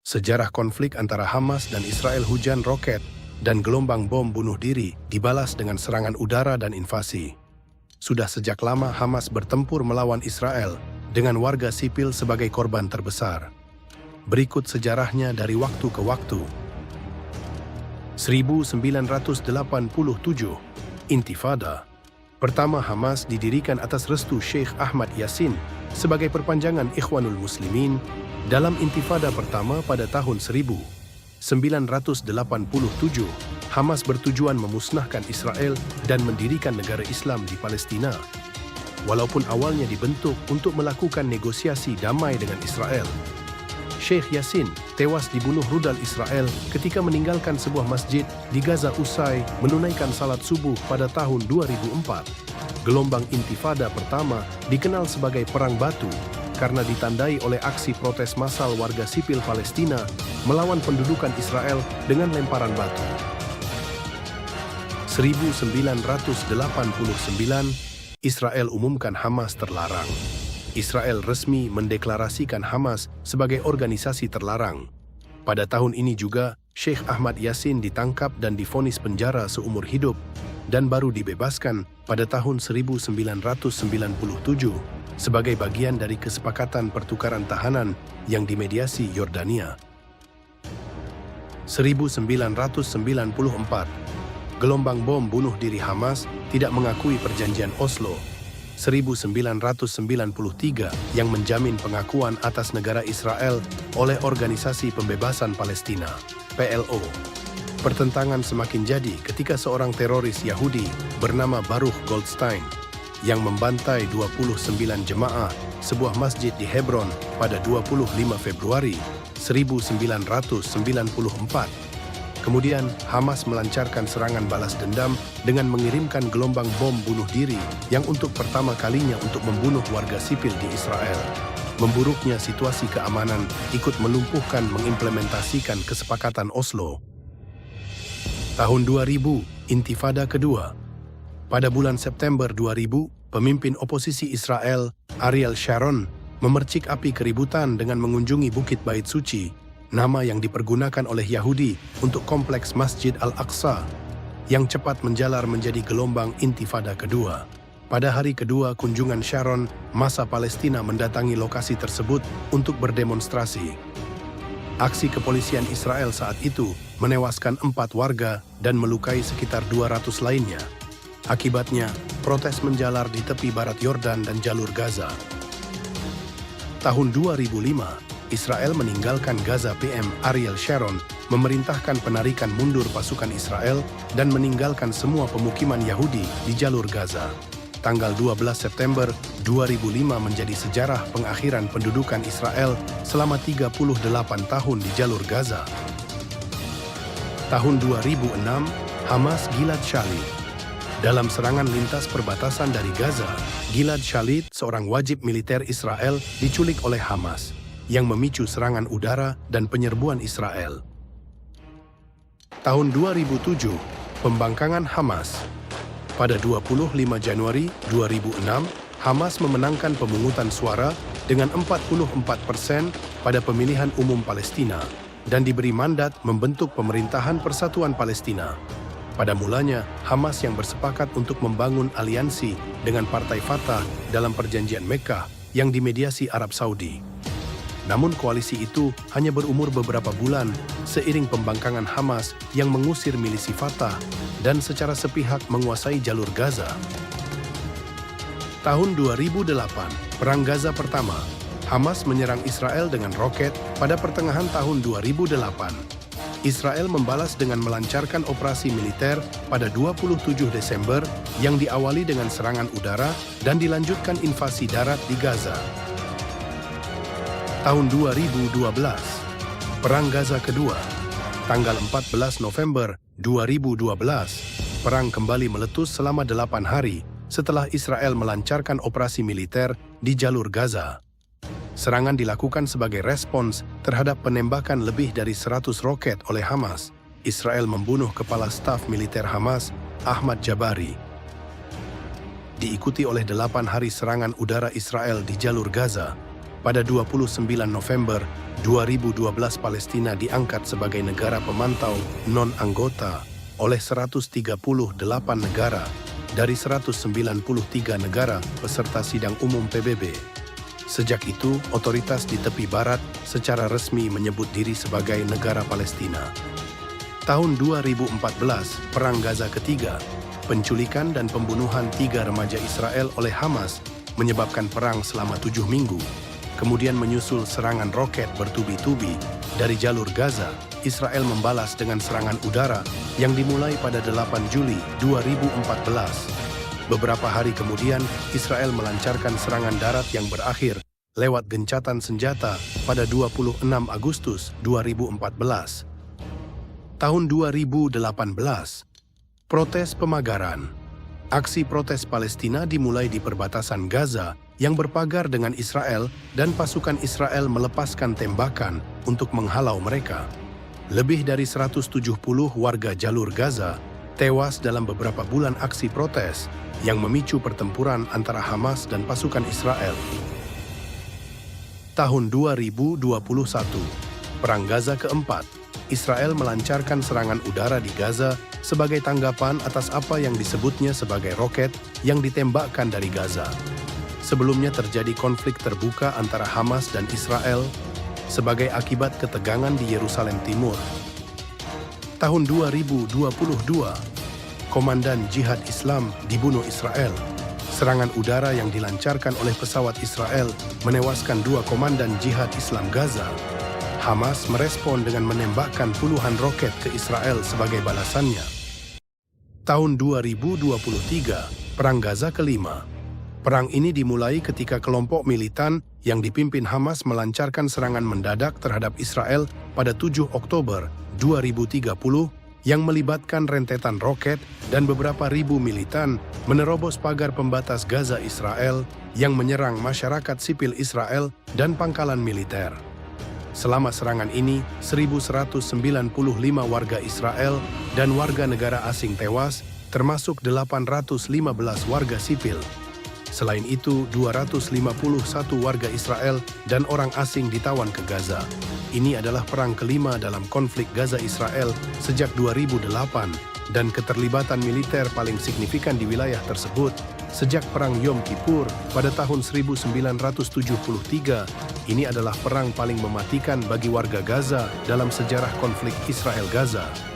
Sejarah konflik antara Hamas dan Israel, hujan roket dan gelombang bom bunuh diri dibalas dengan serangan udara dan invasi. Sudah sejak lama Hamas bertempur melawan Israel dengan warga sipil sebagai korban terbesar. Berikut sejarahnya dari waktu ke waktu. 1987, Intifada. Pertama, Hamas didirikan atas restu Sheikh Ahmad Yassin sebagai perpanjangan Ikhwanul Muslimin dalam Intifada pertama pada tahun 1987. Hamas bertujuan memusnahkan Israel dan mendirikan negara Islam di Palestina. Walaupun awalnya dibentuk untuk melakukan negosiasi damai dengan Israel, Sheikh Yassin tewas dibunuh rudal Israel ketika meninggalkan sebuah masjid di Gaza usai menunaikan salat subuh pada tahun 2004. Gelombang Intifada pertama dikenal sebagai Perang Batu karena ditandai oleh aksi protes massal warga sipil Palestina melawan pendudukan Israel dengan lemparan batu. 1989, Israel umumkan Hamas terlarang. Israel resmi mendeklarasikan Hamas sebagai organisasi terlarang. Pada tahun ini juga, Sheikh Ahmad Yassin ditangkap dan divonis penjara seumur hidup dan baru dibebaskan pada tahun 1997 sebagai bagian dari kesepakatan pertukaran tahanan yang dimediasi Yordania. 1994, gelombang bom bunuh diri Hamas tidak mengakui perjanjian Oslo 1993 yang menjamin pengakuan atas negara Israel oleh Organisasi Pembebasan Palestina, PLO. Pertentangan semakin jadi ketika seorang teroris Yahudi bernama Baruch Goldstein yang membantai 29 jemaah sebuah masjid di Hebron pada 25 Februari 1994. Kemudian, Hamas melancarkan serangan balas dendam dengan mengirimkan gelombang bom bunuh diri yang untuk pertama kalinya untuk membunuh warga sipil di Israel. Memburuknya situasi keamanan ikut melumpuhkan mengimplementasikan kesepakatan Oslo. Tahun 2000, Intifada kedua. Pada bulan September 2000, pemimpin oposisi Israel, Ariel Sharon, memercik api keributan dengan mengunjungi Bukit Bait Suci, nama yang dipergunakan oleh Yahudi untuk kompleks Masjid Al-Aqsa, yang cepat menjalar menjadi gelombang Intifada kedua. Pada hari kedua kunjungan Sharon, massa Palestina mendatangi lokasi tersebut untuk berdemonstrasi. Aksi kepolisian Israel saat itu menewaskan 4 warga dan melukai sekitar 200 lainnya. Akibatnya, protes menjalar di tepi barat Yordan dan jalur Gaza. Tahun 2005, Israel meninggalkan Gaza. PM Ariel Sharon memerintahkan penarikan mundur pasukan Israel dan meninggalkan semua pemukiman Yahudi di jalur Gaza. Tanggal 12 September 2005 menjadi sejarah pengakhiran pendudukan Israel selama 38 tahun di jalur Gaza. Tahun 2006, Hamas Gilad Shalit. Dalam serangan lintas perbatasan dari Gaza, Gilad Shalit, seorang wajib militer Israel, diculik oleh Hamas, yang memicu serangan udara dan penyerbuan Israel. Tahun 2007, pembangkangan Hamas. Pada 25 Januari 2006, Hamas memenangkan pemungutan suara dengan 44% pada pemilihan umum Palestina dan diberi mandat membentuk pemerintahan Persatuan Palestina. Pada mulanya, Hamas yang bersepakat untuk membangun aliansi dengan Partai Fatah dalam Perjanjian Mekkah yang dimediasi Arab Saudi. Namun koalisi itu hanya berumur beberapa bulan seiring pembangkangan Hamas yang mengusir milisi Fatah dan secara sepihak menguasai jalur Gaza. Tahun 2008, Perang Gaza pertama. Hamas menyerang Israel dengan roket pada pertengahan tahun 2008. Israel membalas dengan melancarkan operasi militer pada 27 Desember yang diawali dengan serangan udara dan dilanjutkan invasi darat di Gaza. Tahun 2012, Perang Gaza kedua. Tanggal 14 November 2012, perang kembali meletus selama 8 hari setelah Israel melancarkan operasi militer di jalur Gaza. Serangan dilakukan sebagai respons terhadap penembakan lebih dari 100 roket oleh Hamas. Israel membunuh kepala staf militer Hamas, Ahmad Jabari. Diikuti oleh 8 hari serangan udara Israel di jalur Gaza. Pada 29 November 2012 Palestina diangkat sebagai negara pemantau non-anggota oleh 138 negara dari 193 negara peserta sidang umum PBB. Sejak itu, otoritas di tepi barat secara resmi menyebut diri sebagai negara Palestina. Tahun 2014, Perang Gaza ketiga, penculikan dan pembunuhan 3 remaja Israel oleh Hamas menyebabkan perang selama 7 minggu. Kemudian menyusul serangan roket bertubi-tubi dari jalur Gaza. Israel membalas dengan serangan udara yang dimulai pada 8 Juli 2014. Beberapa hari kemudian, Israel melancarkan serangan darat yang berakhir lewat gencatan senjata pada 26 Agustus 2014. Tahun 2018, protes pemagaran. Aksi protes Palestina dimulai di perbatasan Gaza yang berpagar dengan Israel dan pasukan Israel melepaskan tembakan untuk menghalau mereka. Lebih dari 170 warga jalur Gaza tewas dalam beberapa bulan aksi protes yang memicu pertempuran antara Hamas dan pasukan Israel. Tahun 2021, Perang Gaza keempat, Israel melancarkan serangan udara di Gaza sebagai tanggapan atas apa yang disebutnya sebagai roket yang ditembakkan dari Gaza. Sebelumnya terjadi konflik terbuka antara Hamas dan Israel sebagai akibat ketegangan di Yerusalem Timur. Tahun 2022, Komandan Jihad Islam dibunuh Israel. Serangan udara yang dilancarkan oleh pesawat Israel menewaskan 2 komandan Jihad Islam Gaza. Hamas merespon dengan menembakkan puluhan roket ke Israel sebagai balasannya. Tahun 2023, Perang Gaza kelima. Perang ini dimulai ketika kelompok militan yang dipimpin Hamas melancarkan serangan mendadak terhadap Israel pada 7 Oktober 2030 yang melibatkan rentetan roket dan beberapa ribu militan menerobos pagar pembatas Gaza Israel yang menyerang masyarakat sipil Israel dan pangkalan militer. Selama serangan ini, 1.195 warga Israel dan warga negara asing tewas, termasuk 815 warga sipil. Selain itu, 251 warga Israel dan orang asing ditawan ke Gaza. Ini adalah perang kelima dalam konflik Gaza-Israel sejak 2008 dan keterlibatan militer paling signifikan di wilayah tersebut sejak Perang Yom Kippur pada tahun 1973. Ini adalah perang paling mematikan bagi warga Gaza dalam sejarah konflik Israel-Gaza.